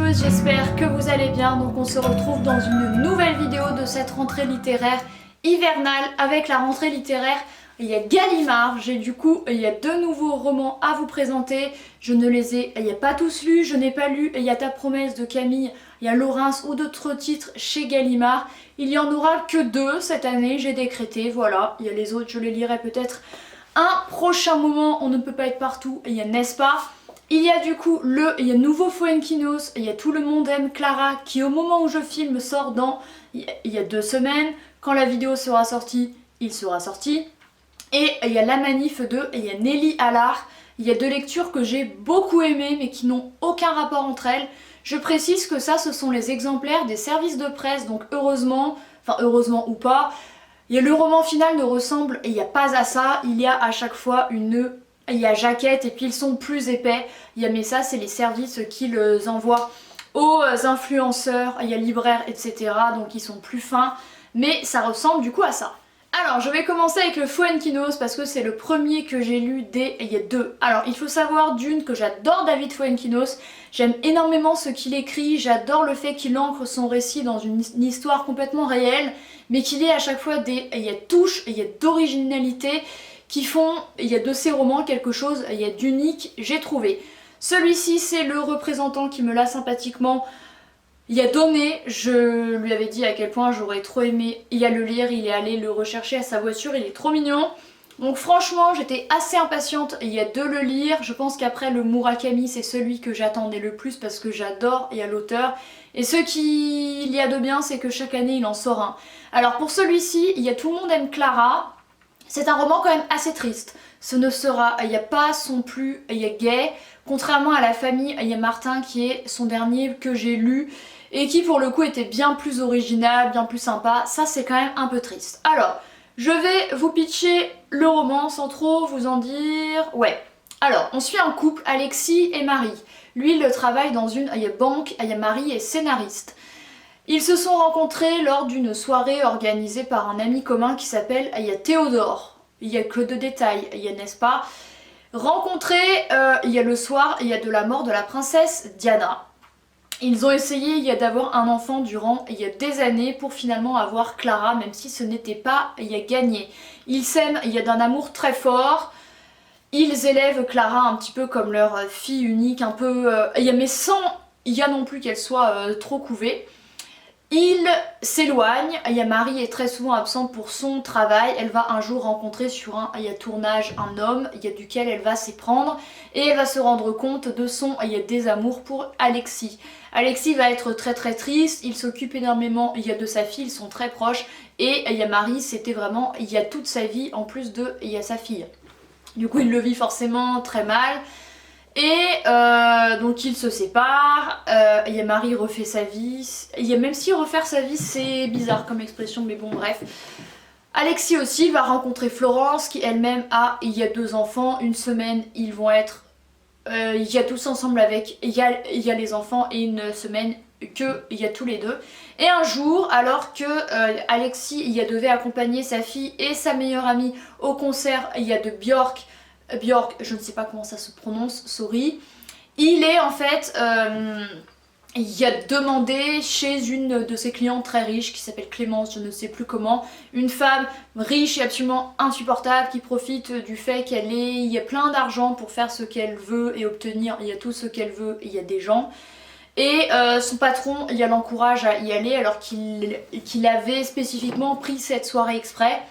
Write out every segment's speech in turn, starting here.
tous, j'espère que vous allez bien. Donc on se retrouve dans une nouvelle vidéo de cette rentrée littéraire hivernale. Avec la rentrée littéraire, il y a Gallimard. Il y a deux nouveaux romans à vous présenter. Je ne les ai pas tous lus, je n'ai pas lu. Il y a Ta promesse de Camille, il y a Laurens ou d'autres titres chez Gallimard. Il y en aura que deux cette année, j'ai décrété, voilà. Il y a les autres, je les lirai peut-être un prochain moment. On ne peut pas être partout, il y a N'est-ce pas. Il y a du coup il y a nouveau Fuenquinos, il y a Tout le monde aime Clara qui au moment où je filme sort il y a 2 semaines. Quand la vidéo sera sortie, il sera sorti. Et il y a La manif 2 et il y a Nelly Allard. Il y a 2 lectures que j'ai beaucoup aimées mais qui n'ont aucun rapport entre elles. Je précise que ça ce sont les exemplaires des services de presse, donc heureusement ou pas, le roman final ne ressemble pas à ça. Il y a à chaque fois il y a jaquette et puis ils sont plus épais. Mais ça c'est les services qui les envoient aux influenceurs, il y a libraires etc. Donc ils sont plus fins. Mais ça ressemble du coup à ça. Alors je vais commencer avec le Fuenquinos parce que c'est le premier que j'ai lu il y a 2. Alors il faut savoir d'une que j'adore David Fuenquinos. J'aime énormément ce qu'il écrit, j'adore le fait qu'il ancre son récit dans une histoire complètement réelle, mais qu'il ait à chaque fois touches, d'originalité qui font, de ces romans quelque chose d'unique, j'ai trouvé. Celui-ci c'est le représentant qui me l'a sympathiquement donné. Je lui avais dit à quel point j'aurais trop aimé le lire, il est allé le rechercher à sa voiture, il est trop mignon. Donc franchement j'étais assez impatiente de le lire. Je pense qu'après le Murakami c'est celui que j'attendais le plus parce que j'adore l'auteur. Et ce qu'il y a de bien c'est que chaque année il en sort un. Alors pour celui-ci il y a Tout le monde aime Clara. C'est un roman quand même assez triste. Ce ne sera pas son plus gai. Contrairement à La famille, il y a Martin qui est son dernier que j'ai lu et qui pour le coup était bien plus original, bien plus sympa. Ça c'est quand même un peu triste. Alors, je vais vous pitcher le roman sans trop vous en dire. Ouais. Alors, on suit un couple, Alexis et Marie. Lui, il travaille dans une banque, Marie est scénariste. Ils se sont rencontrés lors d'une soirée organisée par un ami commun qui s'appelle Théodore. Il n'y a que de détails, n'est-ce pas. Rencontrés, le soir, de la mort de la princesse Diana. Ils ont essayé d'avoir un enfant durant des années pour finalement avoir Clara, même si ce n'était pas gagné. Ils s'aiment, d'un amour très fort. Ils élèvent Clara un petit peu comme leur fille unique, un peu... mais sans non plus qu'elle soit trop couvée. Ils s'éloignent, Marie est très souvent absente pour son travail, elle va un jour rencontrer sur un tournage un homme duquel elle va s'éprendre et elle va se rendre compte de son désamour pour Alexis. Alexis va être très très triste, il s'occupe énormément de sa fille, ils sont très proches et Marie c'était vraiment toute sa vie en plus de sa fille. Du coup il le vit forcément très mal. Et donc ils se séparent, Marie refait sa vie, même si refaire sa vie c'est bizarre comme expression mais bon bref. Alexis aussi va rencontrer Florence qui elle-même a 2 enfants, une semaine ils vont être tous ensemble avec les enfants et une semaine que tous les deux. Et un jour alors que Alexis devait accompagner sa fille et sa meilleure amie au concert de Björk, je ne sais pas comment ça se prononce, sorry. Il est en fait, il a demandé chez une de ses clientes très riches qui s'appelle Clémence, je ne sais plus comment, une femme riche et absolument insupportable qui profite du fait qu'elle ait plein d'argent pour faire ce qu'elle veut et obtenir tout ce qu'elle veut, il y a des gens. Et son patron l'encourage à y aller alors qu'il avait spécifiquement pris cette soirée exprès.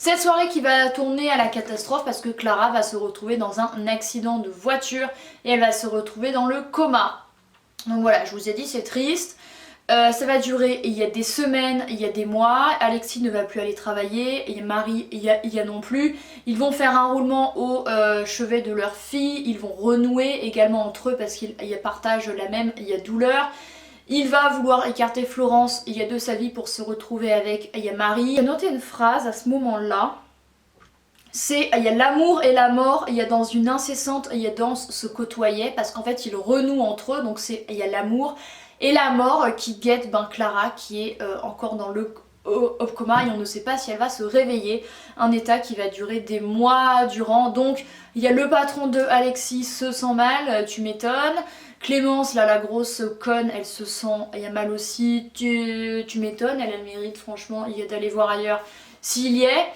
Cette soirée qui va tourner à la catastrophe parce que Clara va se retrouver dans un accident de voiture et elle va se retrouver dans le coma. Donc voilà, je vous ai dit c'est triste. Ça va durer des semaines, des mois. Alexis ne va plus aller travailler, et Marie non plus. Ils vont faire un roulement au chevet de leur fille, ils vont renouer également entre eux parce qu'ils partagent la même douleur. Il va vouloir écarter Florence de sa vie pour se retrouver avec Marie. J'ai noté une phrase à ce moment-là. C'est l'amour et la mort, dans une incessante danse se côtoyaient parce qu'en fait ils renouent entre eux. Donc c'est l'amour et la mort qui guettent Clara qui est encore dans le coma et on ne sait pas si elle va se réveiller. Un état qui va durer des mois durant. Donc il y a le patron de Alexis se sent mal, tu m'étonnes. Clémence, là la grosse conne, elle se sent, il y a mal aussi, tu m'étonnes, elle a le mérite franchement d'aller voir ailleurs s'il y est.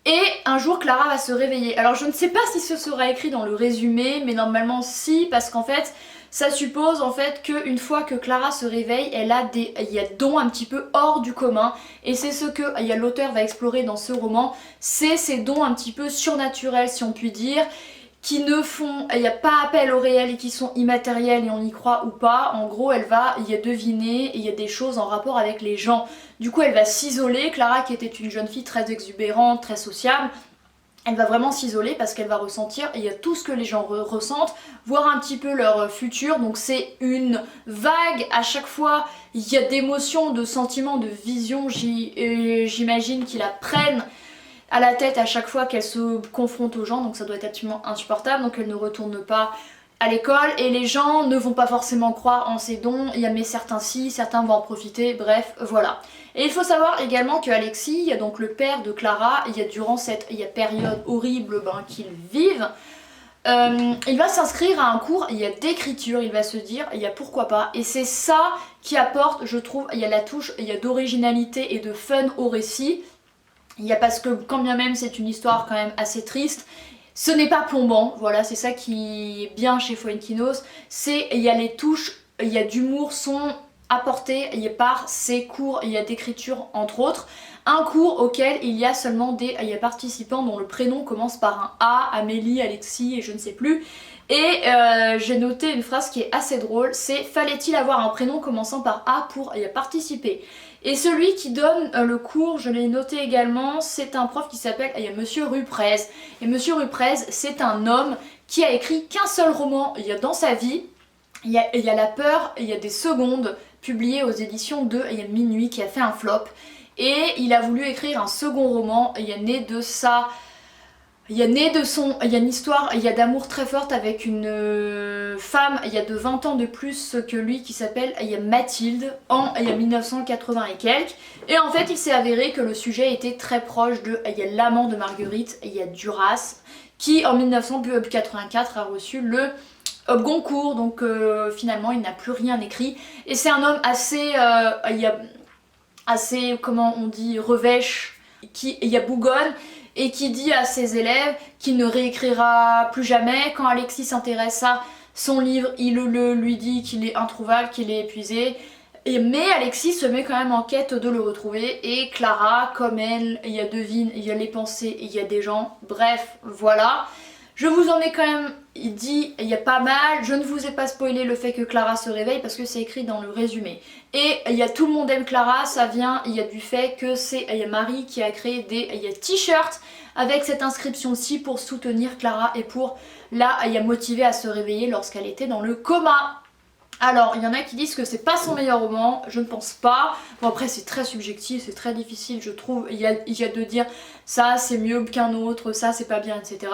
Et un jour Clara va se réveiller. Alors je ne sais pas si ce sera écrit dans le résumé, mais normalement si, parce qu'en fait ça suppose en fait qu'une fois que Clara se réveille, il y a des dons un petit peu hors du commun. Et c'est ce que l'auteur va explorer dans ce roman, c'est ces dons un petit peu surnaturels si on peut dire, qui ne font, il n'y a pas appel au réel et qui sont immatériels et on y croit ou pas. En gros elle va deviner, il y a des choses en rapport avec les gens. Du coup elle va s'isoler, Clara qui était une jeune fille très exubérante, très sociable, elle va vraiment s'isoler parce qu'elle va ressentir, il y a tout ce que les gens ressentent, voir un petit peu leur futur, donc c'est une vague à chaque fois, il y a d'émotions, de sentiments, de visions, j'imagine qu'ils la prennent à la tête à chaque fois qu'elle se confronte aux gens, donc ça doit être absolument insupportable, donc elle ne retourne pas à l'école et les gens ne vont pas forcément croire en ses dons, mais certains si, certains vont en profiter, bref, voilà. Et il faut savoir également que Alexis, il y a donc le père de Clara, durant cette période horrible qu'ils vivent, il va s'inscrire à un cours d'écriture, il va se dire pourquoi pas, et c'est ça qui apporte, je trouve, la touche d'originalité et de fun au récit. Parce que quand bien même c'est une histoire quand même assez triste, ce n'est pas plombant, voilà, c'est ça qui est bien chez Fuenquinos, c'est les touches, d'humour sont apportées par ces cours d'écriture entre autres, un cours auquel il y a seulement des participants dont le prénom commence par un A, Amélie, Alexis et je ne sais plus. Et j'ai noté une phrase qui est assez drôle, c'est fallait-il avoir un prénom commençant par A pour y participer. Et celui qui donne le cours, je l'ai noté également, c'est un prof qui s'appelle Monsieur Ruprez. Et Monsieur Ruprez, c'est un homme qui a écrit qu'un seul roman dans sa vie. Il y a La Peur, il y a des secondes, publié aux éditions de Minuit, qui a fait un flop. Et il a voulu écrire un second roman, né de ça. Il y a une histoire, d'amour très forte avec une femme, de 20 ans de plus que lui qui s'appelle Mathilde en 1980 et quelques. Et en fait il s'est avéré que le sujet était très proche de l'amant de Marguerite, Duras, qui en 1984 a reçu le Goncourt, donc finalement il n'a plus rien écrit. Et c'est un homme assez, comment on dit, revêche, qui bougonne, et qui dit à ses élèves qu'il ne réécrira plus jamais. Quand Alexis s'intéresse à son livre, il lui dit qu'il est introuvable, qu'il est épuisé. Mais Alexis se met quand même en quête de le retrouver. Et Clara, comme elle, devine, il y a les pensées, il y a des gens. Bref, voilà. Je vous en ai quand même dit, il y a pas mal. Je ne vous ai pas spoilé le fait que Clara se réveille parce que c'est écrit dans le résumé. Et tout le monde aime Clara, ça vient du fait que c'est Marie qui a créé des t-shirts avec cette inscription-ci pour soutenir Clara et pour la motiver à se réveiller lorsqu'elle était dans le coma. Alors, il y en a qui disent que c'est pas son meilleur roman, je ne pense pas. Bon après c'est très subjectif, c'est très difficile je trouve, il y a de dire ça c'est mieux qu'un autre, ça c'est pas bien, etc.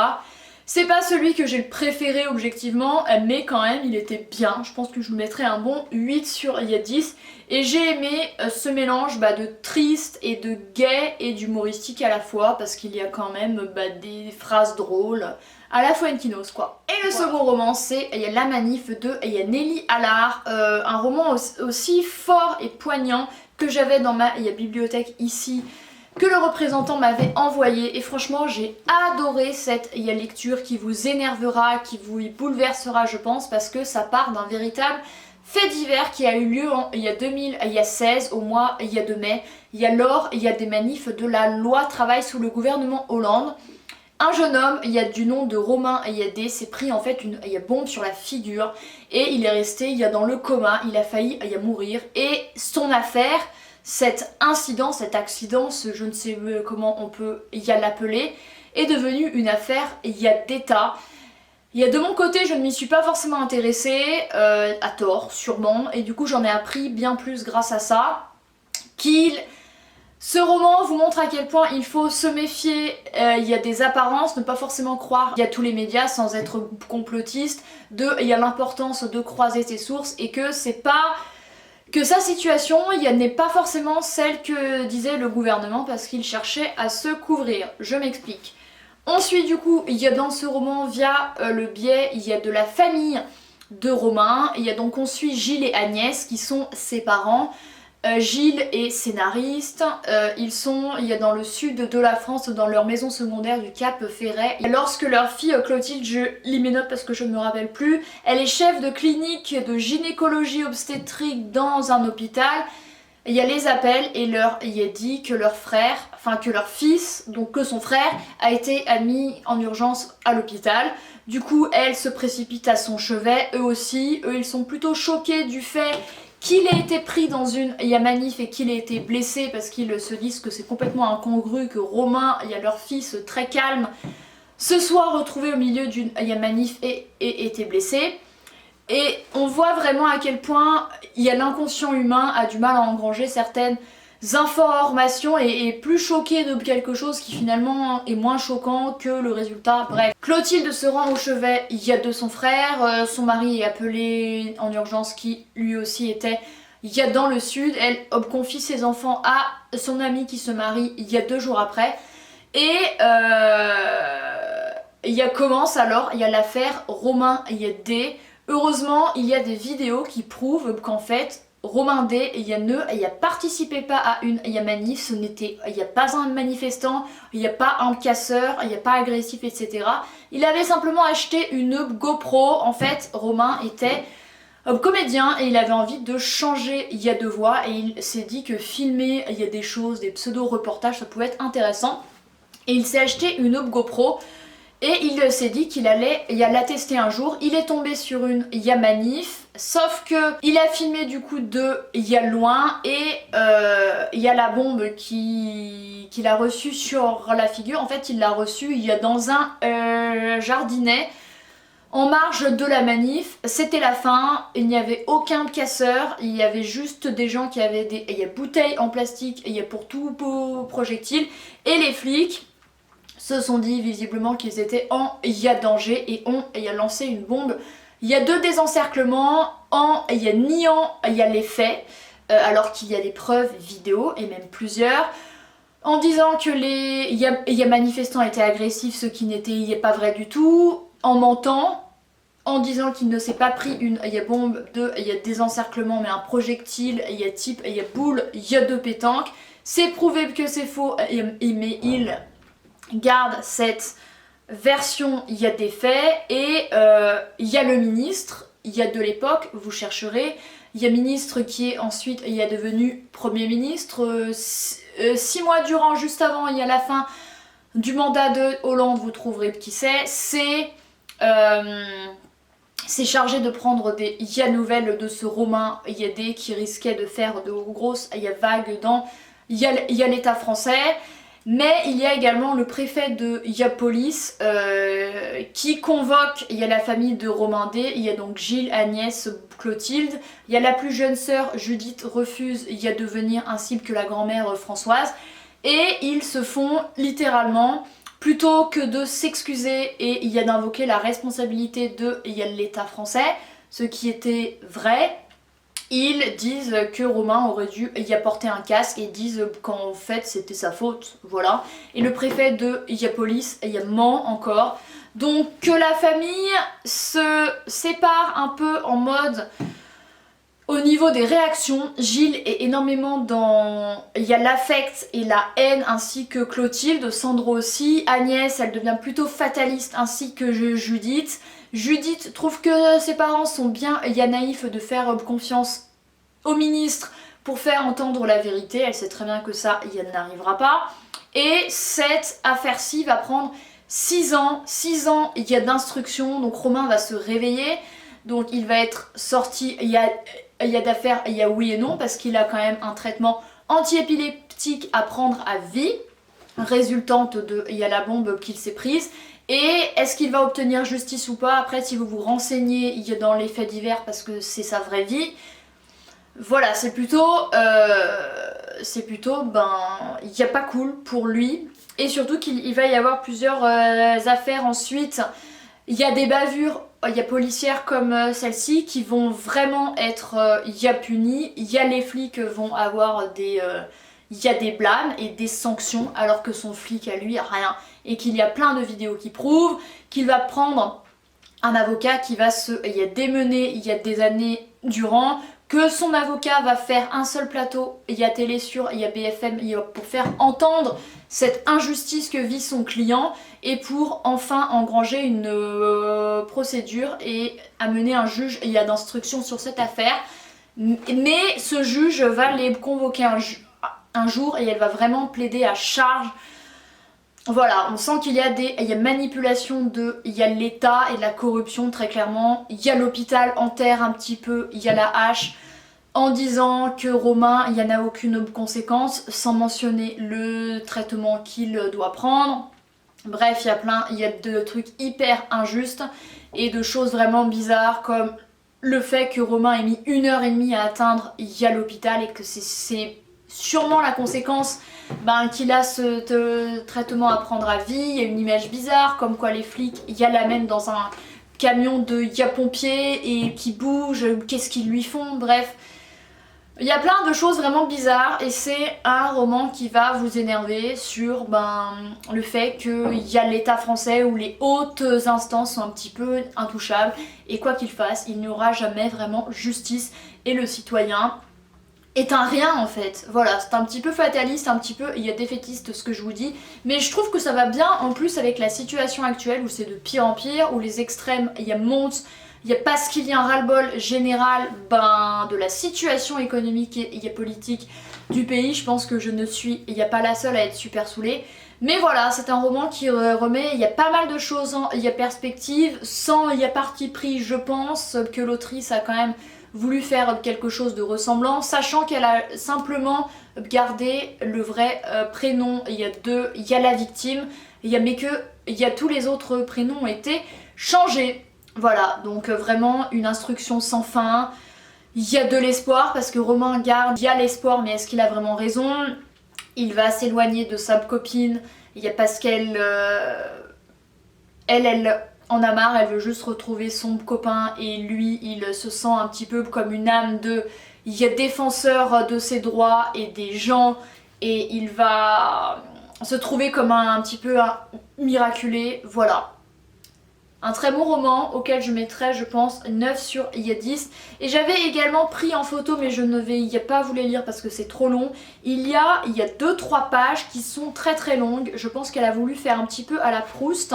C'est pas celui que j'ai le préféré objectivement, mais quand même il était bien. Je pense que je lui mettrais un bon 8 sur 10. Et j'ai aimé ce mélange de triste et de gai et d'humoristique à la fois, parce qu'il y a quand même des phrases drôles à la Fuenquinos quoi. Et le second roman c'est La Manif de Nelly Allard, un roman aussi fort et poignant que j'avais dans ma bibliothèque ici, que le représentant m'avait envoyé, et franchement j'ai adoré cette lecture qui vous énervera, qui vous bouleversera je pense, parce que ça part d'un véritable fait divers qui a eu lieu en 2016 au mois de mai. Lors des manifs de la loi travail sous le gouvernement Hollande. Un jeune homme, du nom de Romain D, s'est pris en fait une bombe sur la figure et il est resté dans le coma, il a failli mourir, et son affaire, cet incident, cet accident, je ne sais comment on peut l'appeler, est devenu une affaire d'État. De mon côté, je ne m'y suis pas forcément intéressée, à tort sûrement, et du coup j'en ai appris bien plus grâce à ça, ce roman vous montre à quel point il faut se méfier, il y a des apparences, ne pas forcément croire tous les médias sans être complotiste, il y a l'importance de croiser ses sources, et que c'est pas... que sa situation n'est pas forcément celle que disait le gouvernement parce qu'il cherchait à se couvrir. Je m'explique. On suit du coup, dans ce roman via le biais de la famille de Romain. Il y a donc on suit Gilles et Agnès qui sont ses parents. Gilles est scénariste, il y a dans le sud de la France, dans leur maison secondaire du Cap Ferret. Et lorsque leur fille Clotilde, je lis mes notes parce que je ne me rappelle plus, elle est chef de clinique de gynécologie obstétrique dans un hôpital, il y a les appels et il est dit que leur frère, enfin que leur fils, donc que son frère, a été admis en urgence à l'hôpital. Du coup, elle se précipite à son chevet, eux aussi, ils sont plutôt choqués du fait qu'il ait été pris dans une manif et qu'il ait été blessé parce qu'ils se disent que c'est complètement incongru que Romain, leur fils très calme, se soit retrouvé au milieu d'une manif et ait été blessé. Et on voit vraiment à quel point l'inconscient humain a du mal à engranger certaines informations et est plus choqué de quelque chose qui finalement est moins choquant que le résultat. Bref, Clotilde se rend au chevet de son frère, son mari est appelé en urgence qui lui aussi était dans le sud, elle confie ses enfants à son ami qui se marie 2 jours après et commence alors l'affaire Romain D. Heureusement il y a des vidéos qui prouvent qu'en fait Romain D, il a participé pas à une manif, il n'y a pas un manifestant, il n'y a pas un casseur, il n'y a pas agressif, etc. Il avait simplement acheté une GoPro. En fait, Romain était comédien et il avait envie de changer de voix et il s'est dit que filmer des choses, des pseudo-reportages, ça pouvait être intéressant. Et il s'est acheté une GoPro. Et il s'est dit qu'il allait la tester un jour. Il est tombé sur une manif, sauf que il a filmé du coup de loin et il y a la bombe qu'il a reçue sur la figure. En fait, il l'a reçue dans un jardinet en marge de la manif. C'était la fin, il n'y avait aucun casseur, il y avait juste des gens qui avaient des bouteilles en plastique pour tout projectile et les flics se sont dit visiblement qu'ils étaient en danger et ont lancé une bombe. Il y a 2 désencerclements en niant les faits alors qu'il y a des preuves vidéo et même plusieurs en disant que les manifestants étaient agressifs, ce qui n'était pas vrai du tout, en mentant, en disant qu'il ne s'est pas pris une bombe de désencerclement mais un projectile type boule de pétanque. C'est prouvé que c'est faux mais il garde cette version des faits et il y a le ministre de l'époque, vous chercherez, il y a ministre qui est ensuite devenu premier ministre 6 mois durant, juste avant, il y a la fin du mandat de Hollande, vous trouverez qui c'est chargé de prendre des nouvelles de ce Romain D qui risquait de faire de grosses vagues dans l'État français. Mais il y a également le préfet de police qui convoque la famille de Romain D. Il y a donc Gilles, Agnès, Clotilde. Il y a la plus jeune sœur Judith refuse de venir ainsi que la grand-mère Françoise. Et ils se font littéralement, plutôt que de s'excuser et d'invoquer la responsabilité de l'État français, ce qui était vrai, ils disent que Romain aurait dû y apporter un casque et disent qu'en fait c'était sa faute, voilà. Et le préfet de police ment encore. Donc que la famille se sépare un peu en mode au niveau des réactions. Gilles est énormément dans l'affect et la haine ainsi que Clotilde, Sandro aussi. Agnès elle devient plutôt fataliste ainsi que Judith. Judith trouve que ses parents sont bien naïfs de faire confiance au ministre pour faire entendre la vérité. Elle sait très bien que ça n'arrivera pas. Et cette affaire-ci va prendre 6 ans. 6 ans d'instruction. Donc Romain va se réveiller. Donc il va être sorti. Il y a d'affaires, il y a oui et non, parce qu'il a quand même un traitement antiépileptique à prendre à vie, résultante de la bombe qu'il s'est prise. Et est-ce qu'il va obtenir justice ou pas? Après, si vous vous renseignez dans les faits divers, parce que c'est sa vraie vie, voilà, c'est plutôt il n'y a pas cool pour lui. Et surtout qu'il va y avoir plusieurs affaires ensuite. Il y a des bavures policières comme celle-ci qui vont vraiment être punies. Il y a les flics vont avoir des blâmes et des sanctions alors que son flic à lui rien. Et qu'il y a plein de vidéos qui prouvent qu'il va prendre un avocat qui va se démener il y a des années durant, que son avocat va faire un seul plateau, il y a Télé Sur, il y a BFM, pour faire entendre cette injustice que vit son client et pour enfin engranger une procédure et amener un juge d'instruction sur cette affaire. Mais ce juge va les convoquer un jour et elle va vraiment plaider à charge. Voilà, on sent qu'il y a manipulation il y a l'État et de la corruption très clairement. Il y a l'hôpital enterre un petit peu, il y a la hache en disant que Romain, il n'y en a aucune conséquence, sans mentionner le traitement qu'il doit prendre. Bref, il y a de trucs hyper injustes et de choses vraiment bizarres comme le fait que Romain ait mis 1h30 à atteindre l'hôpital et que c'est sûrement la conséquence qu'il a ce traitement à prendre à vie. Il y a une image bizarre comme quoi les flics l'amènent dans un camion de pompiers et qui bouge, qu'est-ce qu'ils lui font, bref. Il y a plein de choses vraiment bizarres et c'est un roman qui va vous énerver sur le fait qu'il y a l'État français où les hautes instances sont un petit peu intouchables et quoi qu'il fasse, il n'y aura jamais vraiment justice et le citoyen est un rien en fait. Voilà, c'est un petit peu fataliste, un petit peu, il y a défaitiste ce que je vous dis, mais je trouve que ça va bien en plus avec la situation actuelle où c'est de pire en pire, où les extrêmes, montent. Parce qu'il y a un ras-le-bol général de la situation économique et politique du pays. Je pense que je ne suis pas la seule à être super saoulée. Mais voilà, c'est un roman qui remet, il y a pas mal de choses, il y a perspective, il y a parti pris, je pense, que l'autrice a quand même voulu faire quelque chose de ressemblant, sachant qu'elle a simplement gardé le vrai prénom. Il y a la victime, mais tous les autres prénoms ont été changés. Voilà, donc vraiment une instruction sans fin. Il y a de l'espoir parce que Romain garde, il y a l'espoir, mais est-ce qu'il a vraiment raison? Il va s'éloigner de sa copine, parce qu'elle elle en a marre, elle veut juste retrouver son copain et lui il se sent un petit peu comme une âme défenseur de ses droits et des gens et il va se trouver comme un petit peu miraculé, voilà. Un très bon roman auquel je mettrais, je pense, 9 sur 10. Et j'avais également pris en photo, mais je ne vais pas vous les lire parce que c'est trop long. Il y a 2-3 pages qui sont très très longues. Je pense qu'elle a voulu faire un petit peu à la Proust.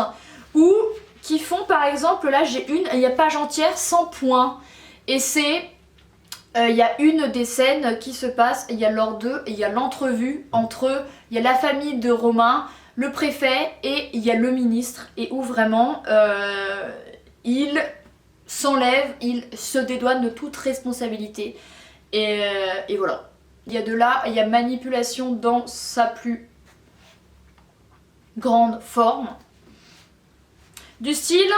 Ou qui font par exemple, là j'ai il y a page entière sans point. Et c'est... il y a une des scènes qui se passe, il y a lors d'eux, il y a l'entrevue entre... Il y a la famille de Romain, le préfet et il y a le ministre et où vraiment il s'enlève, il se dédouane de toute responsabilité et voilà. Il y a manipulation dans sa plus grande forme. Du style,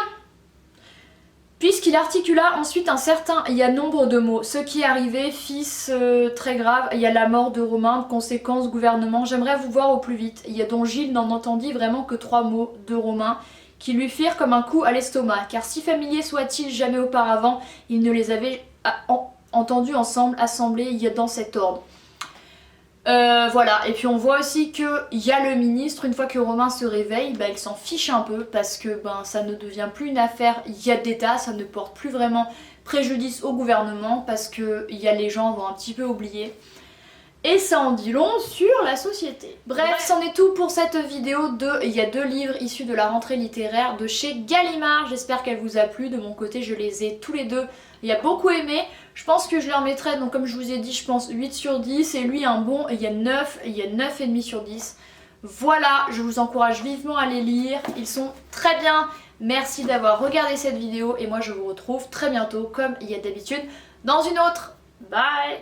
puisqu'il articula ensuite un certain nombre de mots. Ce qui est arrivé, fils très grave, il y a la mort de Romain, conséquences, gouvernement, j'aimerais vous voir au plus vite. Il y a dont Gilles n'en entendit vraiment que 3 mots de Romain qui lui firent comme un coup à l'estomac, car si familier soit-il jamais auparavant, il ne les avait entendus ensemble, assemblés dans cet ordre. Voilà, et puis on voit aussi qu'il y a le ministre, une fois que Romain se réveille, il s'en fiche un peu parce que ça ne devient plus une affaire d'État, ça ne porte plus vraiment préjudice au gouvernement parce que les gens vont un petit peu oublier. Et ça en dit long sur la société. Bref, c'en est tout pour cette vidéo il y a 2 livres issus de la rentrée littéraire de chez Gallimard. J'espère qu'elle vous a plu. De mon côté, je les ai tous les deux beaucoup aimé. Je pense que je leur mettrai, donc comme je vous ai dit, je pense 8 sur 10. Et lui, un bon, il y a 9,5 sur 10. Voilà, je vous encourage vivement à les lire. Ils sont très bien. Merci d'avoir regardé cette vidéo. Et moi, je vous retrouve très bientôt, comme il y a d'habitude, dans une autre. Bye!